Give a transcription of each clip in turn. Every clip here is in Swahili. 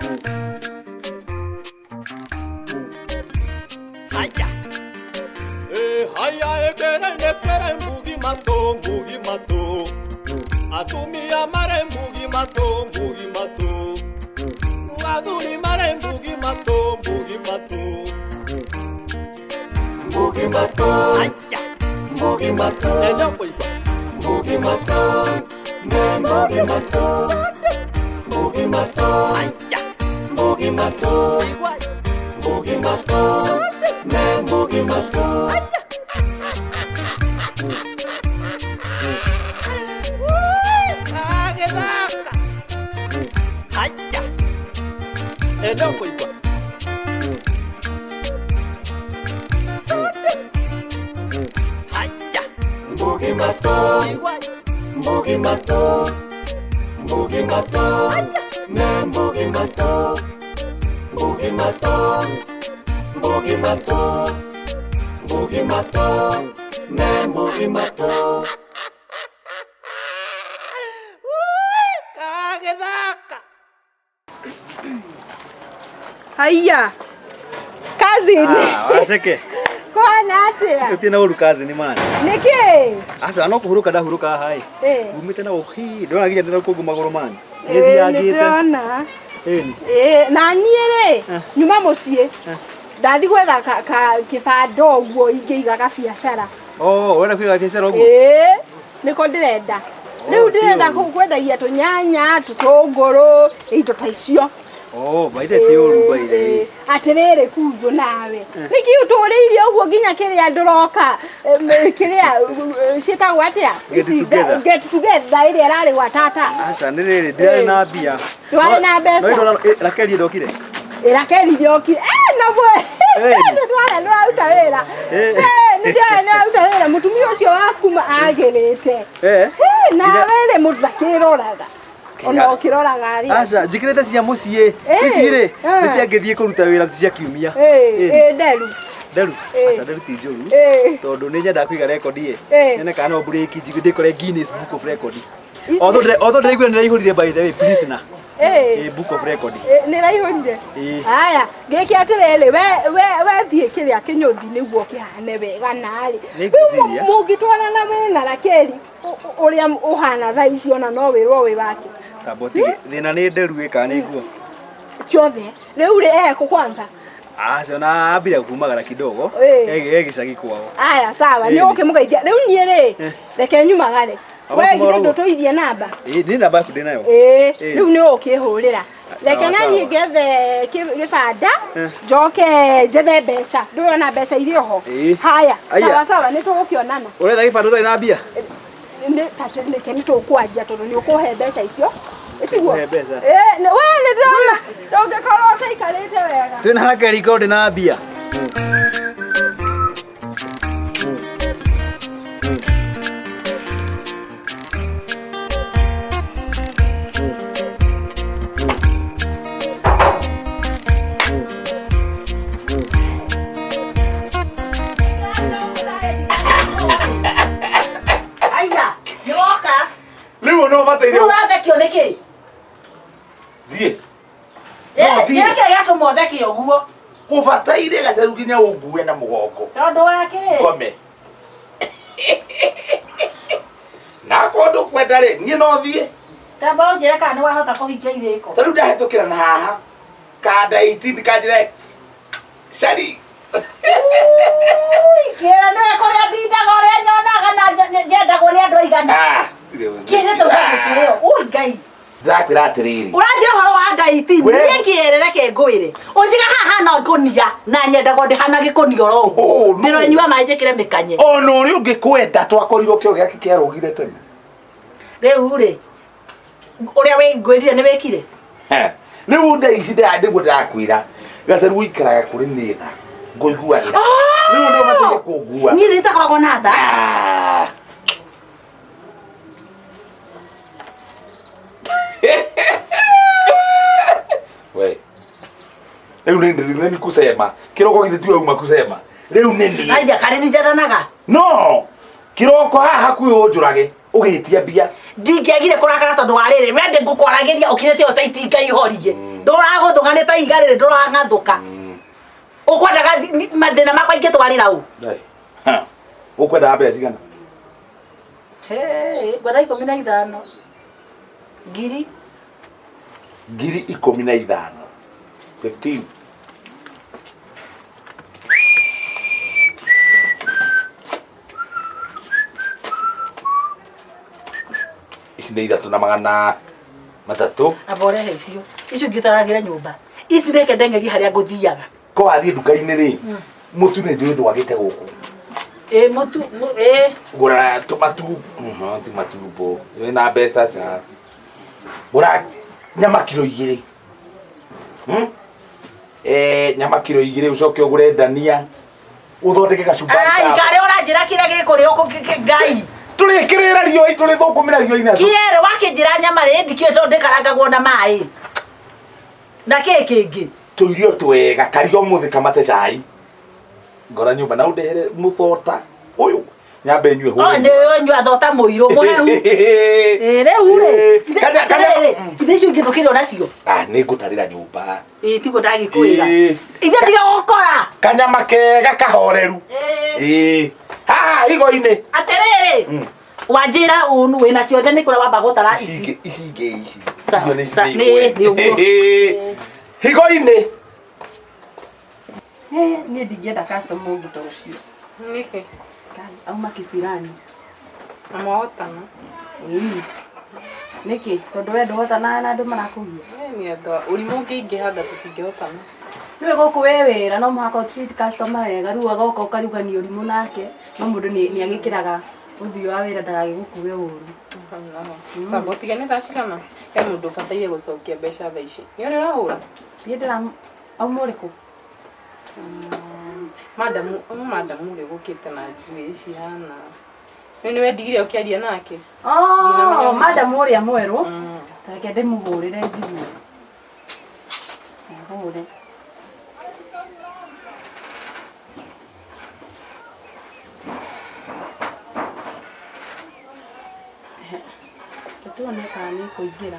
Haya. Haya ekere mbugi mato. Atumia mare mbugi mato. Aduli mare mbugi mato. Mbugi mato. Haya. Mbugi mato. Enda boiba. Mbugi mato. Mbugi mato. Mbugi mato. Haya. Mbugi mato. Mbugi mato. Mbugi mato. Haya. Enda boiba. Haya. Mbugi mato. Mbugi mato. Mbugi mato. Mbugi mato. Mbugi mato. Mbugi mato. Mbugi mato. Mbugi mato. Kagethaka. Haya. Kazi ni. Waseke. Kwa nate. Utina uru kazi ni mani. Niki. Asa no kuhuruka ndahuruka hai. Umite na uhi. Ndona gije ndina kugu magoro mani. Ethi agite. Ndona. Na niere. Nyuma mucie. Ndathi gwetha kibando guo ingeiga ka biacara. Wena kwiga biacara guo? Niko ndirenda. Riu ndirenda kwendagia tunyanya, tutunguru, indo ta icio. Baide ti uru baide. Atirere kuzo nawe. Niki uturiire uguo nginya kiria ndoroka. Kiria cietagwo atia? Get together iria rari gwa tata. Asa nirire ndire na mbia. Tware na mbeca. No rakeri ndokire. Rakeri ndokire. Na bwe. Tware no auta wira. Ndio no auta wira mutumia ucio waku agirite. Na wele muthakiroraga. Ona okirora ari. Asa jikirete cia mucie. Icire. Cia ngithie kuruta wira cia kiumia. Deru. Asa deru ti njuru. Tondu ni nyenda kwiga record ye. Nene kana break ndikore Guinness Book of Record. Although ndiraigua niraihurire by the way please na. Book of Record. Niraihurire. Haya, ngiki atirele we thie kiria kinyuthi niguo kihane wega nari. Mungitwara na wena rakeri uria uhana tha icio na no wirwo wi wake. Taboti thina ni nderu ika ni guo. Ciothe. Riu ri kwanza. Asa na abira kumagara kidogo. Gicagi kwao. Aya sawa, ni ukimugeithia. Riu nie ri reke nyumagare. We gire ndotoithie namba. Ni namba yaku ndinayo. Riu ni ukihurira. Reke nani gethe gibanda njoke jethe mbeca. Ndurona mbeca irio ho. Haya. Sawa ni tugukionana. Uretha gibanda utari na mbia? Ni keni tukwanjia tondu ni ukuhe mbeca icio. Itiguo. We ni ndona. Ndongekorwo utaikarite wega. Twina haraka record na mbia. No bataire. No thekio niki? Thie. Yeke yato mo thekio guo. Ubataire Gacharu ginya ugue na mugongo. Tondu wake. Gome. Na kondo kwenda ri, nie no thie. Tamba unjire kana wahota kuhingia iriko. Taru ndahetukira na haha. Kada 18 kajire. Shari. Kira no ekoria dinda gore nyonaga na ngenda gore andu aigana. Kire to kire o ngai. Ndakwira atiriri. Uranjira horo wa ndaiti nie kierere ke ngwire. Unjira haha na ngonia na nyenda gode hana gikunia ro. Ndiro nyua manje kire mikanye. Ono ri ungikwenda twakorirwo kio giake kiarugire tene. Riu ri. Uria we ngwirire ni wekire. Riu nda ici ndigwo ndakwira. Gacharu ikaraga kuri nitha. Ngoiguanira. Riu ndo mateire kungua. Ni ritakoragwo na tha. We. Riu nini kusema? Kiroko githitue uma kusema. Riu nini? Aija kare ni jathanaga. No. Kiroko haha kuyo njurage ugitia bia. ndingĩagire kũrakara tondũ wa rĩrĩ wende ngũkwarageria ũkirĩte o ta itinga ihorie ndũragũthũka nĩ ta iga rĩrĩ ndũrang'athũka ũkwendaga mathĩna makwa ingĩtwarĩra ũ ũkwendaga mbeca cigana ngwenda 15 ngiri 15 15 ici nĩ 3,300 aborehe icio ingĩtaragĩra nyũmba ici nĩke ndengeria harĩa ngũthiaga ko wathiĩ nduka-inĩ rĩ mũtu nĩ njũĩ ndwagĩte gũkũ mũtu gũra tũmatu ti matumbo wĩna mbeca ca gũra nyama kiro 2 nyama kiro 2 ucoke ũgũre ndania ũthondeke gacumbari karĩ ũranjĩra kĩrĩa gĩkũrĩ ngai tũrĩkĩrĩra riũa tũrĩthũkũmĩra riũa-inĩ kĩere wakĩnjĩra nyama rĩ ndikĩũĩ tondũ ndĩkarangagwo na maĩ na kĩngĩ tũirio twega kario mũthĩ kamate cai ngora nyũmba na ũndehere mũthota ũyũ nyambe nyue hũ nĩ nyua thota mũirũ mũhehu rĩu rĩ ithe icio ingĩthũkĩrwo nacio nĩ ngũtarĩra nyũmba tiguo ndagĩkwĩra ithe tiga gũkora kanyama kega kahoreru haha higo-inĩ atĩrĩrĩ wanjĩra ũnu wĩna ciothe nĩ kũrĩa wamba gũtara ici ingĩ ici higo-inĩ niĩ ndingĩenda customer ũngĩ ta ũcio nĩkĩ auma kĩbirani amahotana nĩkĩ tondũ we ndũhotana na andũ marakũgia nĩ andũ ũrimũ ũngĩingĩha tũtingĩhotana nĩwe gũkũ we wĩra no mũhaka ũtreat customer wega rĩu agoka ũkarugania ũrimũ nake no mũndũ nĩ agĩkĩraga ũthiũ wa wĩra ndagagĩgũkue ũru samba ũtigane thaa cigana he mũndũ ũbataire gũcokia mbeca thaa ici nĩ ũrĩa ũrahũra thiĩ ndĩra auma ũrĩkũ madamu ũrĩa gũkĩte na njuĩ cihana nĩwe ndigire ũkĩaria nake madamu ũrĩa mwerũ take ndĩmũhũrĩre njigue hũre tuone kana nĩ kũingĩra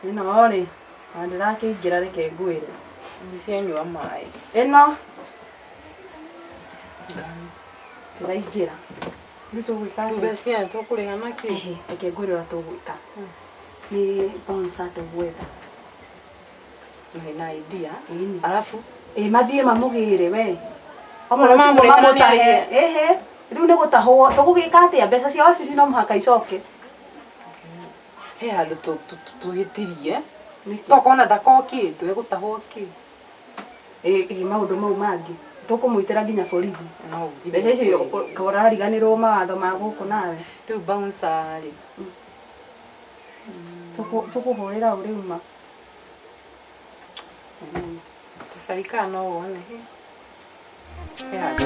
ĩno rĩ na ndĩrakĩingĩra reke ngwĩre ndicianyua maĩ ĩno ndĩraingĩra rĩu tũgwĩka mbeca tũkũrĩha nakĩ reke ngwĩre ũrĩa tũgwĩka nĩ bonsa tũgwetha na idea alafu mathiĩ mamũgĩre we mamũtahe rĩu nĩ gũtahwo tũgũgĩka atĩa mbeca cia wabici no mũhaka icoke he handũ tũhĩtirie tokona ndako kĩndũ egũtahwo kĩ maũndũ mau mangĩ tũkũmwĩtĩra nginya borithi mbeca icio ũrariganĩrwo mawatho ma gũkũ nawe rĩu bouncer rĩ tũkũhũrĩra ũrĩuma sarika no wone he handũ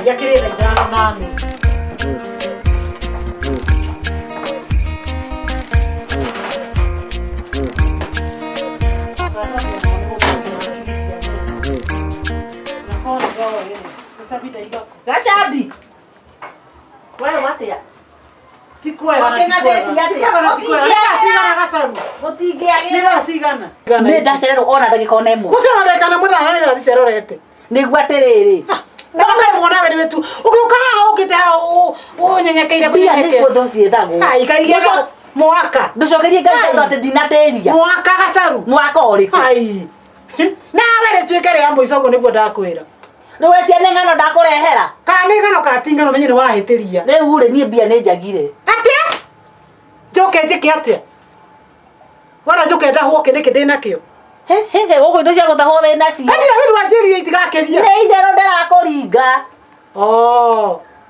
ya kĩrĩra ithano nane Gachambi wewe watia tikwega na Gacharu gũtingĩagĩra cigana nĩ ndacererwo ona ndagĩka ona ĩmwe gũcera ndagĩka na mũthenya nĩ thiterorete nĩguo atĩrĩrĩ ndakare mwana we wetu ukiuka ukite unyenyekeire kunyeke nĩguo ciĩthagwo ikaigia mwaka ndũcokerie ngai atĩ ndinatĩria mwaka Gacharu mwaka ũrĩkũ ai nawe rĩ tuĩke rĩa mũico ũguo nĩguo ndakwĩra rĩu cia nĩ ng'ano ndakũrehera kana nĩ ng'ano katingano menye nĩ wahĩtĩria rĩu rĩ niĩ mbia nĩ njagire atĩa njoke njĩke atĩa wara njoke ndahwo kĩnĩkĩ ndĩnakĩo gũkũ indo cia gũtahwo wĩ nacio ndio wanjĩrire itigakĩria nĩ itherũ ndĩrakũringa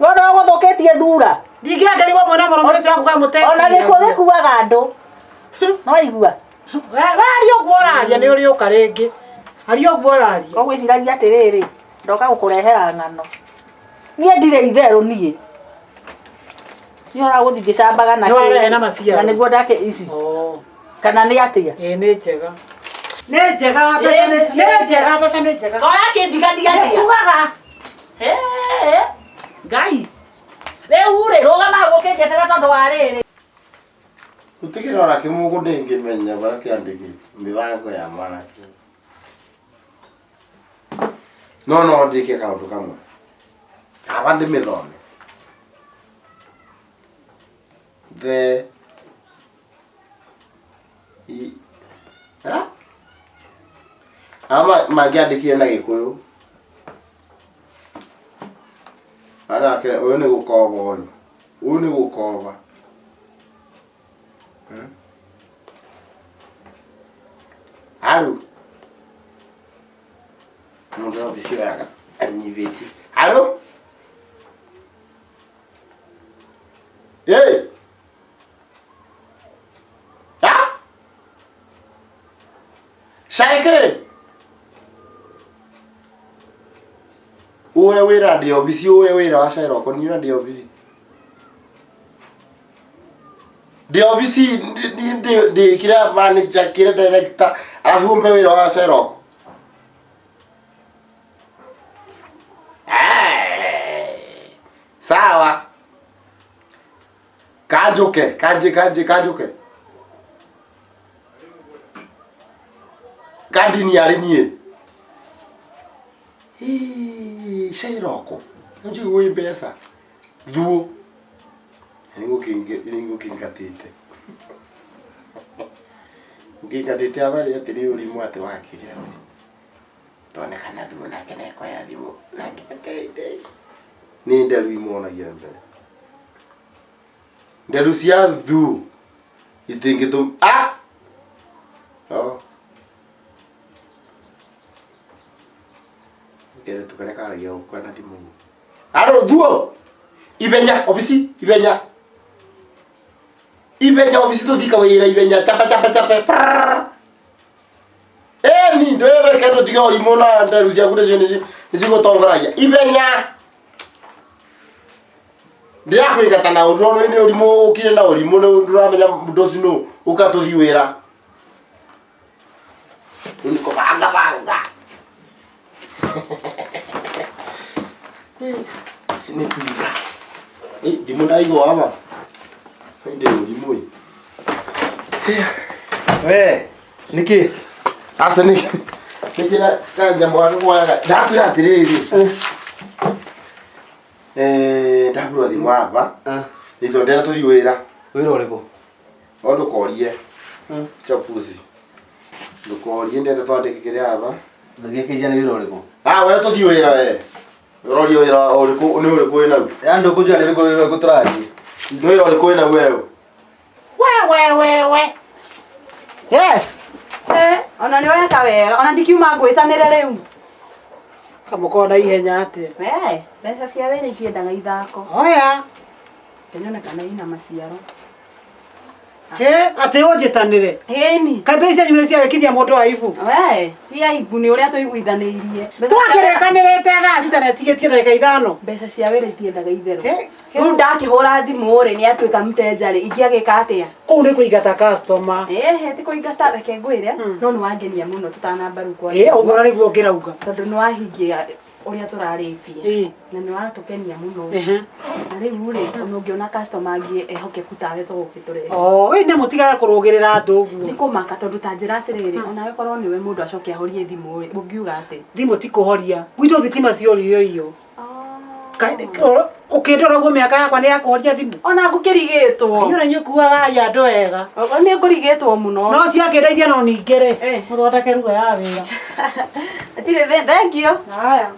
wona gũthũkĩtie thura ndingĩangĩrĩgwo mwena mũrũmũrũ ũcio waku kamũteci ona gĩkuo gĩkuaga andũ no waigua waria ũguo ũraria nĩ ũrĩ ũka rĩngĩ aria ũguo ũraria koguo iciragia atĩrĩrĩ ndoka gũkũrehera ng'ano niĩ ndirĩ itherũ niĩ nĩora gũthiĩ ngĩcambaga na nĩwarehe na maciaro na nĩguo ndake ici kana nĩ atĩa nĩ njega Nejega basa nejega. Oya kindigandiga ndia. Ugaga. Ngai. Rĩu rĩ rũgama hau ũkĩnjetera tondũ wa rĩrĩ. Utikirora kimugu ndingimenya bara kiandiki mibango ya mwana. No ndike kaundu kamwe. Abandi mithone. Ama magiandikie na Gikuyu. Ana ke uyu ni gukova uyu. Uyu ni gukova. Aru. Mundu obisiga anyiveti. Aru. Hey. Ya? Shaike. Uwe wira ndio bisi uwe wira wa shairo ko ni ndio bisi. Ndio bisi ndi kila manager kila director alafu mpe wira wa shairo. Sawa. Kajuke. Kadi ni arimie. Shairoko. Nje uwe pesa. Duo. Ningo kingatete. Ukingatete abali ya tiri ulimu ate wakiri. Tone kana duo na kene kwa ya dimu. Na kitete. Ni ndalu imona yambe. Ndalu sia du. Itingitum Oh. Kere tukare kara yo kwa na timu. Aro duo. Ibenya obisi ibenya. Ibenya obisi to dika wira ibenya chapa. Ni ndoe ke to dika olimona ndalu sia kude nisi gotongoraya. Ibenya. Ndia kwigata na urono ine urimo ukire na urimo nduramenya mudosi no ukatuthi wira. Uniko banga. Sine kuiga. Dimunda igo ama. Ndio urimo. Niki. Asa niki. Niki na kanja mwana kwa ndakwira atiriri. Ndaburo thimu hapa. Nitondera tuthi wira. Wira uriko? Ondo korie. Chapuzi. Ndukorie ndenda twandike kiria hapa. Ndagia kijana wira uriko? We tuthi wira we. Rori wira uriko ni uriko wina. Ya ndo kujua ni uriko guturathi. Ndo wira uriko wina wewe. We. Yes. Ona ni weka wega. Ona ndikiuma ngwitanire riu. Kamukona ihenya ate. Mbeca cia wĩra ikĩendaga ithako. Oya. Nyonekana ina maciaro. Ate ũnjĩtanĩre. Ĩni. Kabe cia nyumĩre cia wĩkithia mũndũ aibu. Ti aibu nĩ ũrĩa tũiguithanĩirie. Twakĩrĩkanĩrĩte thaa thita na tigĩtie ndagĩka 5. Mbeca cia wĩra itiendaga itherũ. Rĩu ndakĩhũra thimũ rĩ nĩ atuĩka mteja rĩ ingĩagĩka atĩa? Kũu nĩ kũingata customer. Ti kũingata reke ngwĩre no nĩ wangenia mũno tũtanambaru kwa. Ũguo nĩguo ngĩrauga. Tondũ nĩ wahingia ũrĩa tũrarĩtie. Na nĩ watũkenia mũno. Na rĩu rĩ ona ũngĩona customer angĩ ehokeku tawe tũgũkĩtũrehe. Nĩ mũtigaga kũrũgĩrĩra andũ ũguo. Nĩ kũmaka tondũ ta njĩra atĩrĩrĩ onawe korwo nĩwe mũndũ acoke ahorie thimũ rĩ ũngiuga atĩ? Thimũ ti kũhoria. Gwitũ thitima ciorio iyo. Ukĩndora ũguo mĩaka yakwa nĩ ya kũhoria thimũ. Ona ngũkĩrigĩtwo. Inyuĩ nĩ nyukuaga andũ wega. Nĩ ngũrigĩtwo mũno. No ciakĩndeithia no ningĩ-rĩ mũthondeke ruga ya wĩra. Atirĩ thank you. Haya.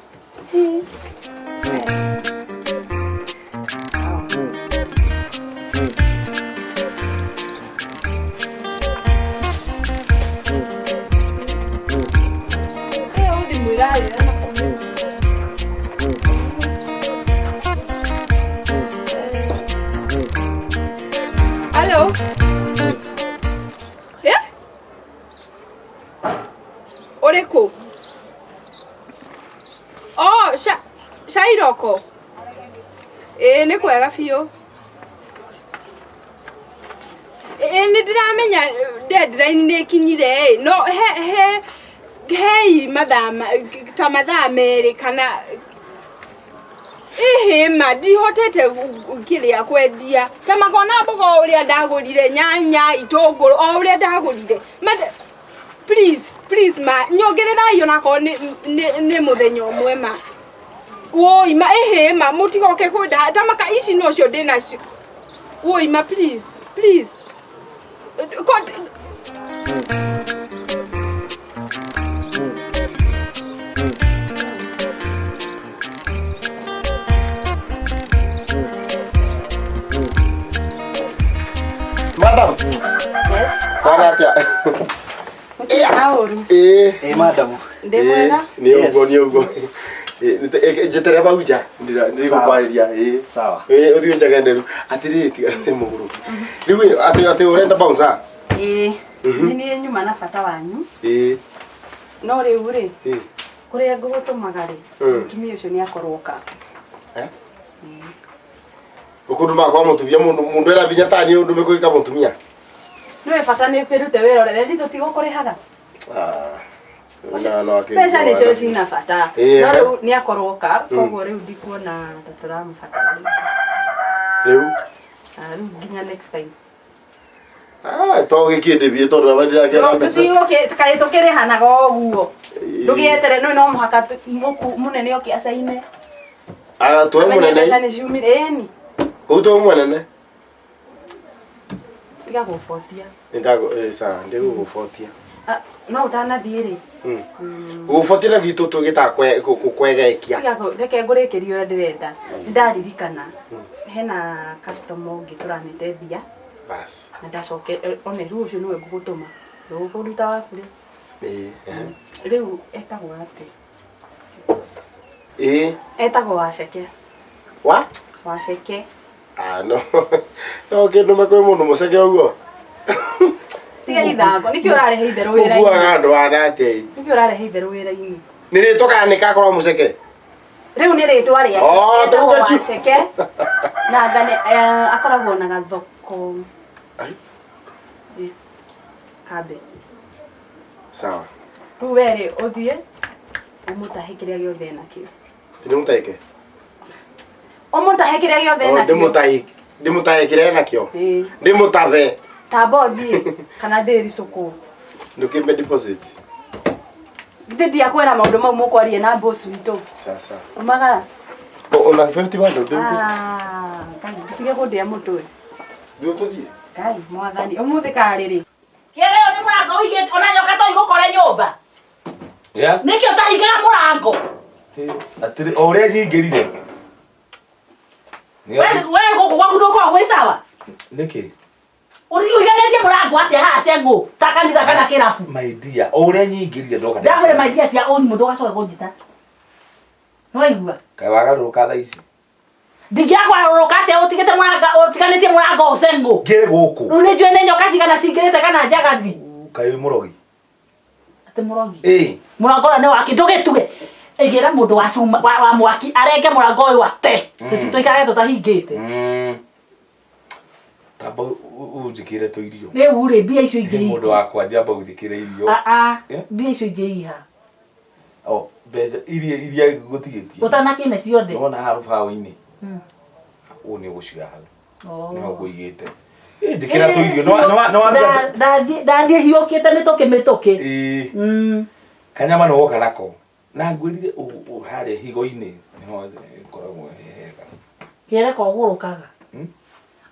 Hello. Oreko. Shairoko. Nĩ kwega biũ. Nĩ ndĩramenya deadline nĩ kinyire no he mathaa merĩ kana ma ndihotete kĩrĩa kwendia ta makona mboga ũrĩa ndagũrire nyanya itũngũrũ o ũrĩa ndagũrire please ma nyongererai onako nĩ mũthenya ũmwe ma woi ma ma mũtigoke kwenda ta maka ici no cio ndĩnacio woi ma please God. Madam. Yes. Karatia. Aoru. Madam. Ndemwega. Ni ugo. Jetere bauja ndirikukwarĩria sawa uthio njagenderu atiri tigane muguru riu ati urenda bouncer ni nyuma na bata wanyu no riu ri kuria ngugutumaga ri mutumi ucio ni akorwoka ukunduma kwa mutumia mundu era binya tani undu mekuika mutumia no bata ni kwirute wira ore ndi tutigukurihaga no pesa ni cio cina bata no riu ni akorwoka koguo riu ndikuona taturamufata riu nginya next time to gikinde bi tondu abandi yake no tutigoke kai tukirihanaga uguo ndugietere no muhaka munene oki asaine tuwe munene pesa ni ciumire ni kuto munene tiga gufotia ndago sa ndigo gufotia no utanathie ri gufotira gitu tugita kwegekia reke ngurikirio ndirenda ndaririkana hena customer ungi turanite bia bas na ndacoke one riu ucio niwe ngugutuma nduguruta waku ri riu etagwo ati etagwo waceke waceke no kindu makwe mundu muceke uguo tiga ithango nikio urarehe itheru wira-ini kuaga andu anate nikio urarehe itheru wira-ini ni ritoka ni kakorwo muceke riu ni ritwa ria waceke na ngane akoragwo na gathoko kabe sawa riu were uthie umutahe kiria giothe nakio ndimutahike umutahe kiria giothe nakio ndimutahe kiria nakio ndimutave tabothi kana ndiri suku ndukimbe deposit ndidi akwera maundu mau mukwarie na boss witu sasa umaga ona 50 bado ndio kai tige kundia mutwe ndio tuthie kai mwathani umuthi kariri kireo ni murango wigite ona nyoka to igukore nyumba nikio tahingaga murango atiri ore nyingirire wewe guku gwaku ndukwa gwi sawa niki uiganĩtie mũrango atĩa haha cengu ta kanitha kana kĩrabu my dear ũrĩa nyingĩrire ndoka ndagũre my dear cia ũni mũndũ ũgacoka kũnjita nĩwaigua kaĩ wagarũrũka thaa ici ndingĩakwarũrũka atĩa ũtiganĩtie mũrango cengu ngĩrĩ gũkũ rĩu nĩ njũĩ nĩ nyoka cigana cingĩrĩte kana njagathi kaĩ wĩ mũrogi atĩ mũrogi mũrango ũrĩa nĩ waki ndũgĩtuge ĩgĩra mũndũ wa mwaki arenge mũrango ũyũ ate tũtikarage tũtahingĩte tamba unjikire to irio riu ri mbia icio ingĩ mundu wakwa njamba unjikire irio mbia icio ingĩ iha mbeca iria gutigitie utanakine ciothe nona harubaũ-inĩ ũni ũgũciga hau nĩho ngũigĩte njĩkĩra to irio ndathiĩ hiũkĩte mĩtũkĩ kanyama nĩ woka nako na ngwĩrire harĩa higo-inĩ nĩho ĩkoragwo hega kĩreka ũgũrũkaga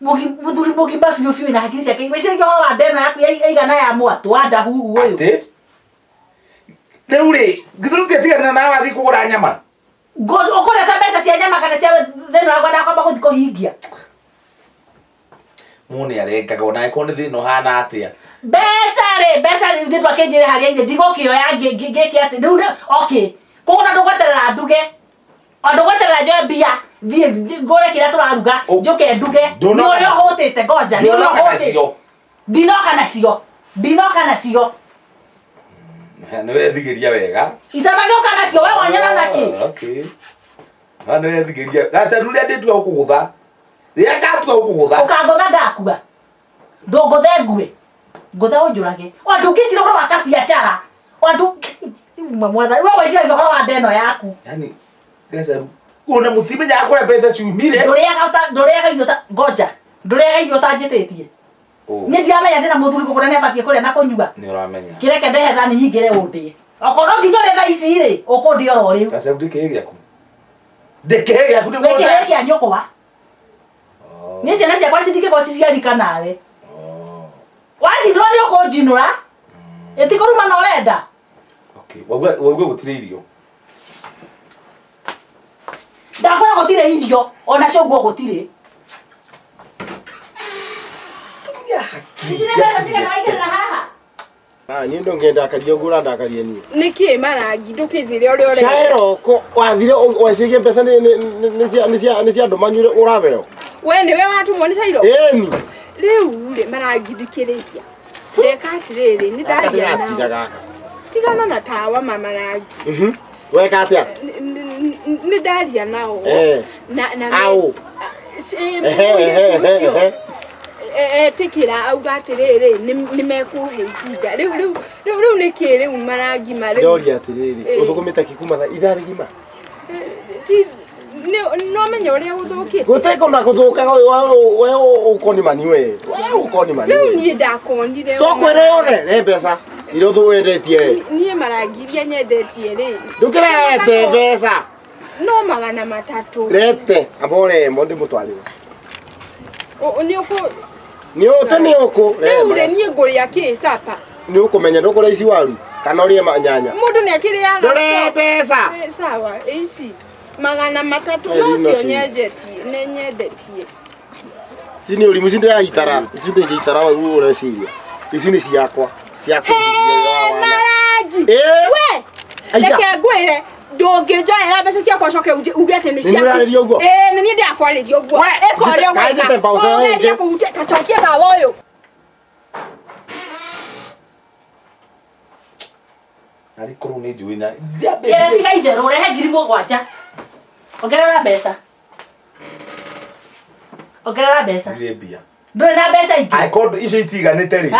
muthuri mugimba biũ na hakiri ciake wĩcirĩkie ũhoro wa ndeno yaku yaigana ya mwatũ Wandahuhu ũyũ atĩ rĩu rĩ ngĩthurutia tiganĩra nawe wathiĩ kũgũra nyama ũkũreta mbeca cia nyama kana cia thĩna wakwa ndakwamba gũthiĩ kũhingia mũndũ nĩ arengaga ona angĩkorwo nĩ thĩna ũhana atĩa mbeca rĩ ithuĩ twakĩnjĩre harĩa ire ndigũkĩoya ngĩke atĩ rĩu okay kũgũra ndũgweterera nduge ndũgweterera njoe mbia thiĩ ngũre kĩrĩa tũraruga njũke nduge nĩ ũrĩa ũhũtĩte ngoja nĩ ũrĩa ũhũtĩte ndinoka nacio nĩwe thigĩria wega itanagĩũka nacio we wanyona naki nĩwe thigĩria gacaru rĩrĩa ndĩtua gũkũgũtha rĩrĩa ngatua gũkũgũtha ũkangũtha ndakua Ndongothe ngwe. Ngothe onjurage. Wandu ngicira horo wa kabiacara. Wandu mwana wewe cia horo wa ndeno yaku. Yani Gacharu una mutimenya akora pesa ciumire. Nduriaga irio ta ngoja. Nduriaga irio ta njitetie. Ni ndiamenya ndina muthuri kugura ne batie kuria na kunyua. Ni uramenya. Kireke ndehe thani nyingire undie. Okorwo nginya retha ici ri ukundi oro riu. Gacharu ndikehe giaku. Ndikehe giaku ni ngona. Ndikehe kia nyokwa. Ni ciana ciakwa citikigwa ciciarika nawe. Wajinura ni ukujinura. Etikuruma no renda. Okay. Wauga gutire irio. Ndakora gutire irio, ona cio nguo gutire. Ni ndo ngenda akaria ngura ndakaria ni. Niki marangi ndukithire uri uri. Chairoko wathire wacirie pesa ni cia andu manyure uraveo. We niwe watumwo ni Chairo? Eni. Riu ri marangi ndikiriria. Ndeka atiriri ni ndaria na. Tigana na tawa mama rangi. Weka atia? Ni ndaria nao. Na au. Tikira auga atiriri ni mekuhe ihinda. Riu niki riu marangi mari. Ndoria atiriri. Uthugumite kikuma ithari gima. Ti no menya uria uthukite. Guteko na guthuka we ukoni mani we. We ukoni mani. Riu ni ndakonire. Stokwere yone ne pesa. Iro thu wendetie. Ni marangi iria nyendetie ri. Ndukirete pesa. No 300. Rete abore mondi mutwarire. Ni uko ni ote ni uko. Riu ni nguria kisapa. Ni ukumenya ndukura ici waru kana urie nyanya. Mundu ni akiriaga. Ndore pesa. Sawa, ici 300 no cio nyendetie, ne nyendetie. Sini uri musinde ya itara. Ici ndi itara wa ureciria. Ici ni ciakwa. Ciakwa. Marangi. We. Reke ngwire. Ndungĩnjoera mbeca ciakwa coke uge atĩ nĩ ciaku. Nĩ niĩ ndakwarĩria ũguo. Ĩka ũrĩa ũgwĩka. Ũgeria kũhutia ta cokia tawa ũyũ. Nari korwo nĩ njũĩ na. Tiga itherũ rehe 7,000. Ongerera mbeca. Ongerera mbeca. Ndire mbia. Ndũrĩ na mbeca ingĩ. Aikorwo icio itiganĩte rĩ.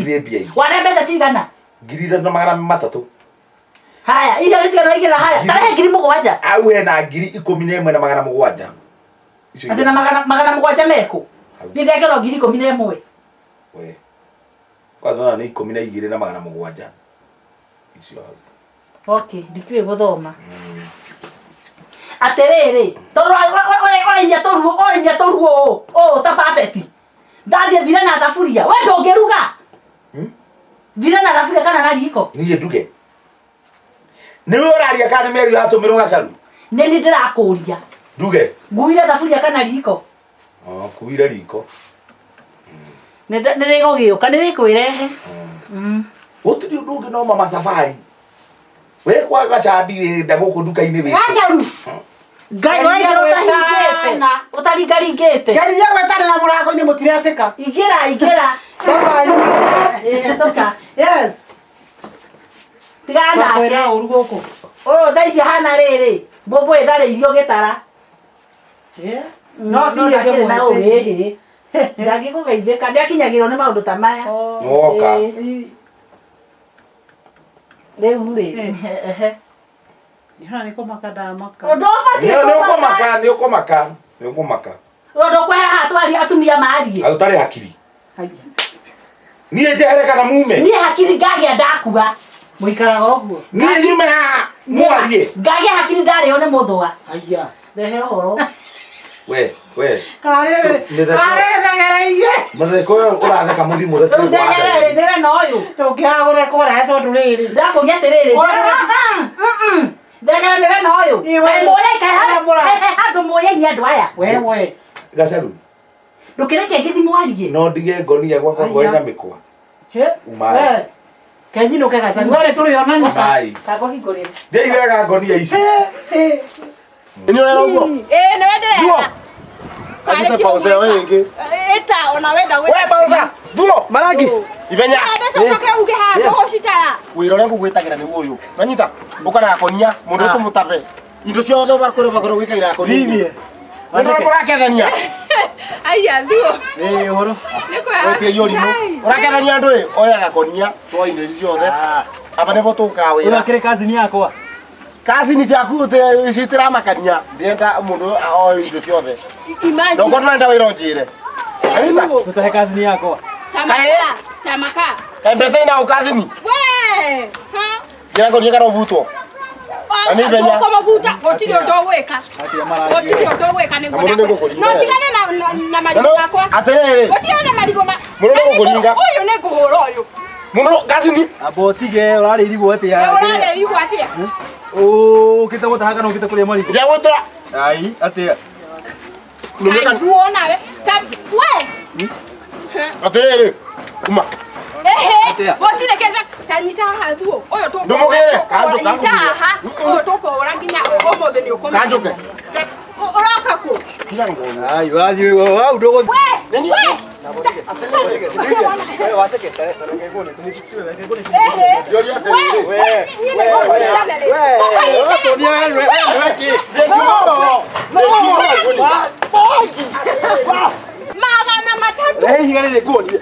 Ndire mbia ingĩ. Wane mbeca cigana? 3,300. Haya, iga ciana igera haya. Tarehe 7,000. Au hena 11,700. Ati na 700 meko. Ni ndekero 11,000. We. Wazona ni 12,700. Icio hau. Okay, ndikire guthoma. Aterere, oya toruo. Ta papeti. Ndathie thira na thaburia. We ndũngĩruga. Thira na thaburia kana na riko. Niĩ nduge. Niwe ũraria kana nĩ meri yatũmirwo Gacharu? Nĩ ni ndĩrakũria. Nduge. Nguire thaburia kana riko. Kuire riko. Nĩ rĩgũgĩũka nĩ rĩkwĩrehe. Gũtirĩ ũndũ ũngĩ no mama safari. We kwa Gachambi wĩnda gũkũ nduka-inĩ wĩ. Gacharu. Ngai ũtaringĩte. Ũtaringaringĩte. Ngari ya wetana na mũrango-inĩ mũtiretĩka. Ingĩra. Toka. Yes. Tigana. Kwĩra ũru gũkũ. Thaa ici hana rĩrĩ. Mbũmbũ ĩtharĩirio gĩtara. No tinyege na ũrĩhĩ. Ndangĩkũgeithĩka ndĩakinyagĩrwo nĩ maũndũ ta maya. Ngoka. Rĩu rĩ. Ihana nĩ kũmaka ndamaka. Nĩ ũkũmaka. Ndũkwehera hatwari atumia marie. Utarĩ hakiri. Niĩ njehere kana mume. Niĩ hakiri ngagĩa ndakua. Mũikaraga ũguo. Niĩ nyume haha mwarie. Ngagĩa hakiri ndarĩo nĩ mũthũa. Haiya. Rehe ũhoro. We. Karere thegereire. Mũtheko ũyũ ũratheka mũthimũ theka. Rĩu thegerere nĩwe na ũyũ. Ndũngĩaga gũtheka ũrahe tondũ rĩrĩ. Ndakũria atĩrĩrĩ. Thegere nĩwe na ũyũ. Handũ mũyei andũ aya. We. Gacharu. Ndũkĩreke ngĩthi mwarie. No ndige ngonia gwakwa ngonya mĩkwa. Umai. Kenyinuke Gacharu. Wale tũrĩonana. Umai. Kakũhingũrĩra. Ndĩ wega ngonia ici. Ni ũrera ũguo? Nĩ wendelea. Kajite pausa wengi. Eta ona wenda we. We pausa. Duro marangi. Ivenya. Mbeca coke uge haha ndũgũcitara. Wĩra ũrĩa ngũgwĩtagĩra nĩ ũyũ. Nanyita ũkana konia mũndũ ũkũmũtabe. Indo ciothe ũbarkũrwo wĩkagira konia. Nĩ mũrakethania. Aya thuo. Horo. Oke yori mo. Urakera ni andu oya gakonia to inde ciothe. Aba nebo tuka wira. Urakire kazi ni yakwa. Kazi ni ciaku te citira makania. Ndienda mundu o inde ciothe. Imagine. Ndoko twenda wira njire. Aita. Tutahe kazi ni yakwa. Tamaka. Embesa ina ukazi ni. We. Ha? Kira ngo nyeka robutwo. Ani benya. Kama vuta, otiri otoweka. Otiri otoweka ni ngoda. No tigane na marigo makwa. Atere. Otigane na marigo ma. Muno ngolinga. Oyo ne kuhoro oyo. Muno kazi ni. Abotige urari irigo ati ya. Urari irigo ati ya. Oh, kita gutahaka no kita kuria marigo. Ya wotra. Ai, ati. Numeka duona we. We. Atere. Kuma. Otire kenda kanyita hathuo. Oyo to. Ndumugere, kanjo kanjo. Oyo to ko oranginya omothe ni ukoma. Kanjoke. Uraka ku. Ai, wathi wa udogo. We. Wewe waseke tare ngegone tunikitwe ngegone. We. Magana matatu. Higare goni.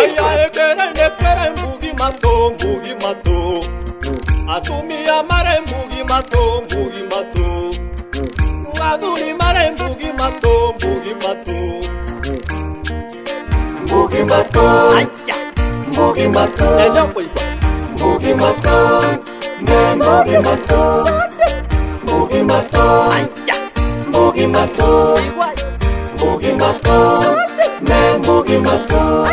Aya ekere mbugi mato. Atumia mare mbugi mato. Aduri mare mbugi mato. Aya. Mbugi mato. Ella boy. Mbugi mato. Mbugi mato. Aya. Mbugi mato. Mbugi mato.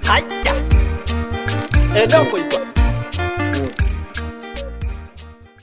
Aya. Ella boy.